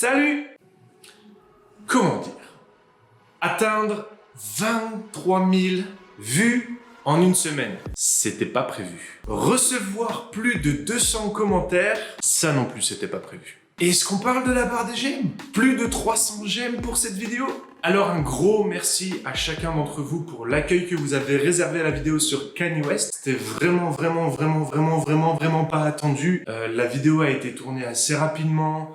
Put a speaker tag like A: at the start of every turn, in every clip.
A: Salut! Comment dire? Atteindre 23 000 vues en une semaine, c'était pas prévu. Recevoir plus de 200 commentaires, ça non plus c'était pas prévu. Est-ce qu'on parle de la barre des j'aime? Plus de 300 j'aime pour cette vidéo? Alors un gros merci à chacun d'entre vous pour l'accueil que vous avez réservé à la vidéo sur Kanye West. C'était vraiment pas attendu. La vidéo a été tournée assez rapidement.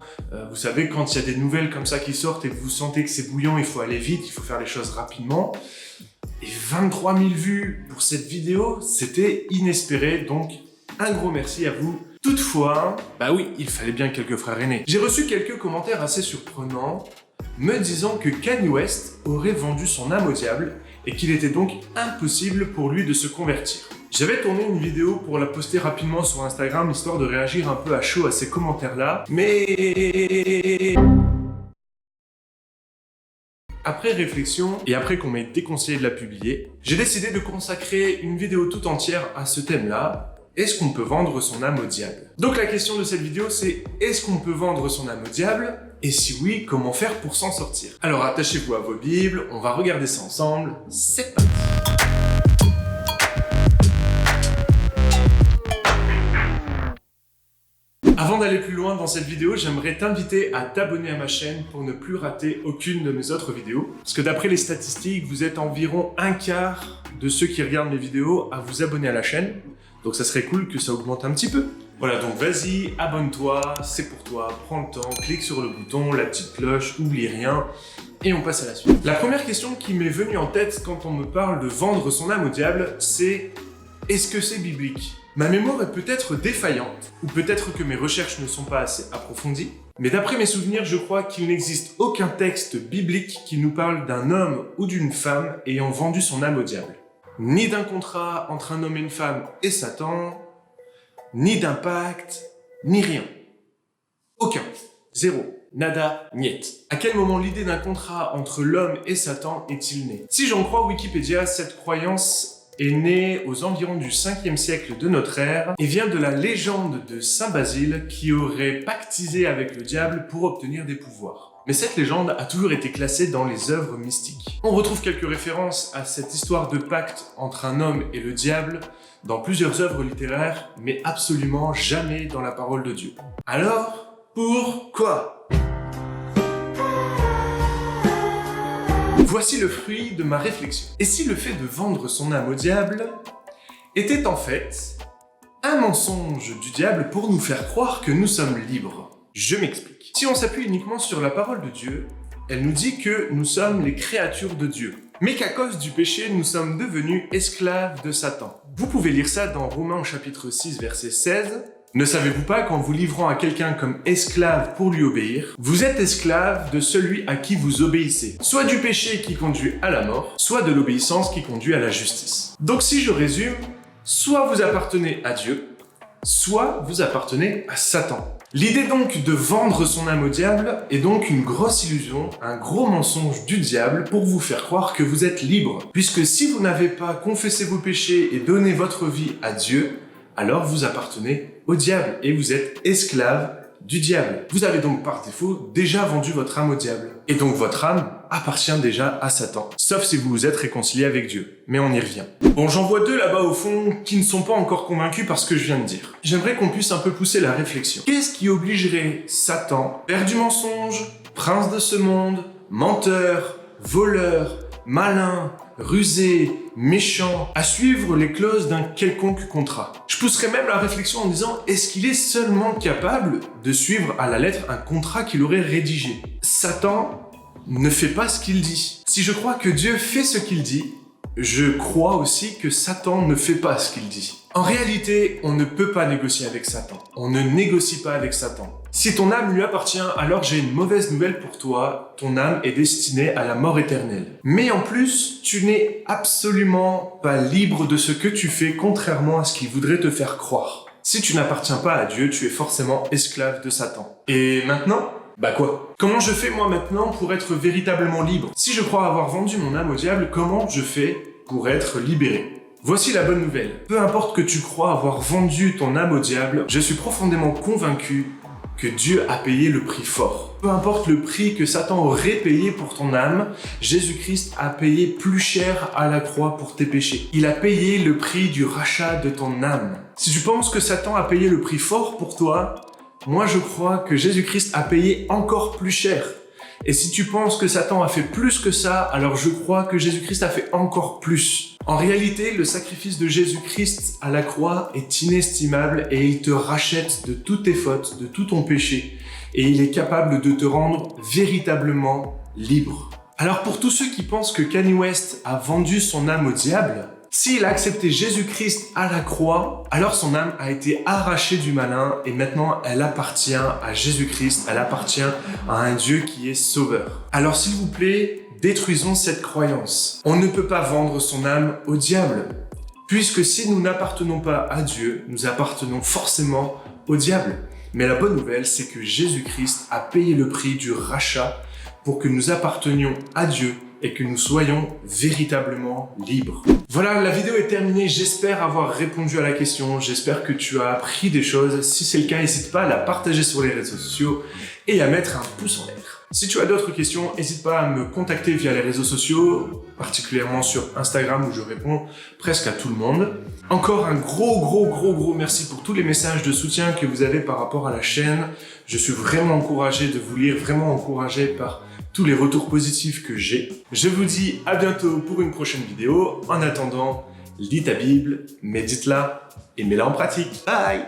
A: Vous savez, quand il y a des nouvelles comme ça qui sortent et que vous sentez que c'est bouillant, il faut aller vite, il faut faire les choses rapidement. Et 23 000 vues pour cette vidéo, c'était inespéré, donc un gros merci à vous. Toutefois, bah oui, il fallait bien quelques frères aînés. J'ai reçu quelques commentaires assez surprenants me disant que Kanye West aurait vendu son âme au diable et qu'il était donc impossible pour lui de se convertir. J'avais tourné une vidéo pour la poster rapidement sur Instagram histoire de réagir un peu à chaud à ces commentaires-là, mais après réflexion et après qu'on m'ait déconseillé de la publier, j'ai décidé de consacrer une vidéo tout entière à ce thème-là. Est-ce qu'on peut vendre son âme au diable? Donc la question de cette vidéo c'est, est-ce qu'on peut vendre son âme au diable? Et si oui, comment faire pour s'en sortir? Alors attachez-vous à vos bibles, on va regarder ça ensemble, c'est parti! Avant d'aller plus loin dans cette vidéo, j'aimerais t'inviter à t'abonner à ma chaîne pour ne plus rater aucune de mes autres vidéos. Parce que d'après les statistiques, vous êtes environ un quart de ceux qui regardent mes vidéos à vous abonner à la chaîne. Donc ça serait cool que ça augmente un petit peu. Voilà, donc vas-y, abonne-toi, c'est pour toi, prends le temps, clique sur le bouton, la petite cloche, oublie rien, et on passe à la suite. La première question qui m'est venue en tête quand on me parle de vendre son âme au diable, c'est est-ce que c'est biblique? Ma mémoire est peut-être défaillante, ou peut-être que mes recherches ne sont pas assez approfondies, mais d'après mes souvenirs, je crois qu'il n'existe aucun texte biblique qui nous parle d'un homme ou d'une femme ayant vendu son âme au diable. Ni d'un contrat entre un homme et une femme et Satan, ni d'un pacte, ni rien. Aucun. Zéro. Nada, niet. À quel moment l'idée d'un contrat entre l'homme et Satan est-il née? Si j'en crois Wikipédia, cette croyance est née aux environs du 5e siècle de notre ère et vient de la légende de Saint Basile qui aurait pactisé avec le diable pour obtenir des pouvoirs. Mais cette légende a toujours été classée dans les œuvres mystiques. On retrouve quelques références à cette histoire de pacte entre un homme et le diable dans plusieurs œuvres littéraires, mais absolument jamais dans la parole de Dieu. Alors, pourquoi? Voici le fruit de ma réflexion. Et si le fait de vendre son âme au diable était en fait un mensonge du diable pour nous faire croire que nous sommes libres? Je m'explique. Si on s'appuie uniquement sur la parole de Dieu, elle nous dit que nous sommes les créatures de Dieu, mais qu'à cause du péché, nous sommes devenus esclaves de Satan. Vous pouvez lire ça dans Romains au chapitre 6, verset 16. Ne savez-vous pas qu'en vous livrant à quelqu'un comme esclave pour lui obéir, vous êtes esclave de celui à qui vous obéissez, soit du péché qui conduit à la mort, soit de l'obéissance qui conduit à la justice. Donc si je résume, soit vous appartenez à Dieu, soit vous appartenez à Satan. L'idée donc de vendre son âme au diable est donc une grosse illusion, un gros mensonge du diable pour vous faire croire que vous êtes libre. Puisque si vous n'avez pas confessé vos péchés et donné votre vie à Dieu, alors vous appartenez au diable et vous êtes esclave du diable. Vous avez donc par défaut déjà vendu votre âme au diable. Et donc votre âme appartient déjà à Satan. Sauf si vous vous êtes réconcilié avec Dieu. Mais on y revient. Bon, j'en vois deux là-bas au fond qui ne sont pas encore convaincus par ce que je viens de dire. J'aimerais qu'on puisse un peu pousser la réflexion. Qu'est-ce qui obligerait Satan, père du mensonge, prince de ce monde, menteur, voleur, malin, rusé, méchant, à suivre les clauses d'un quelconque contrat? Je pousserais même la réflexion en disant, est-ce qu'il est seulement capable de suivre à la lettre un contrat qu'il aurait rédigé? Satan ne fait pas ce qu'il dit. Si je crois que Dieu fait ce qu'il dit, je crois aussi que Satan ne fait pas ce qu'il dit. En réalité, on ne peut pas négocier avec Satan. On ne négocie pas avec Satan. Si ton âme lui appartient, alors j'ai une mauvaise nouvelle pour toi. Ton âme est destinée à la mort éternelle. Mais en plus, tu n'es absolument pas libre de ce que tu fais, contrairement à ce qu'il voudrait te faire croire. Si tu n'appartiens pas à Dieu, tu es forcément esclave de Satan. Et maintenant? Bah quoi? Comment je fais moi maintenant pour être véritablement libre? Si je crois avoir vendu mon âme au diable, comment je fais pour être libéré? Voici la bonne nouvelle. Peu importe que tu crois avoir vendu ton âme au diable, je suis profondément convaincu que Dieu a payé le prix fort. Peu importe le prix que Satan aurait payé pour ton âme, Jésus-Christ a payé plus cher à la croix pour tes péchés. Il a payé le prix du rachat de ton âme. Si tu penses que Satan a payé le prix fort pour toi, moi je crois que Jésus-Christ a payé encore plus cher. Et si tu penses que Satan a fait plus que ça, alors je crois que Jésus-Christ a fait encore plus. En réalité, le sacrifice de Jésus-Christ à la croix est inestimable et il te rachète de toutes tes fautes, de tout ton péché. Et il est capable de te rendre véritablement libre. Alors pour tous ceux qui pensent que Kanye West a vendu son âme au diable, s'il a accepté Jésus-Christ à la croix, alors son âme a été arrachée du malin et maintenant elle appartient à Jésus-Christ, elle appartient à un Dieu qui est sauveur. Alors s'il vous plaît, détruisons cette croyance. On ne peut pas vendre son âme au diable, puisque si nous n'appartenons pas à Dieu, nous appartenons forcément au diable. Mais la bonne nouvelle, c'est que Jésus-Christ a payé le prix du rachat pour que nous appartenions à Dieu et que nous soyons véritablement libres. Voilà, la vidéo est terminée. J'espère avoir répondu à la question. J'espère que tu as appris des choses. Si c'est le cas, n'hésite pas à la partager sur les réseaux sociaux et à mettre un pouce en l'air. Si tu as d'autres questions, n'hésite pas à me contacter via les réseaux sociaux, particulièrement sur Instagram où je réponds presque à tout le monde. Encore un gros merci pour tous les messages de soutien que vous avez par rapport à la chaîne. Je suis vraiment encouragé de vous lire, vraiment encouragé par tous les retours positifs que j'ai. Je vous dis à bientôt pour une prochaine vidéo. En attendant, lis ta Bible, médite-la et mets-la en pratique. Bye!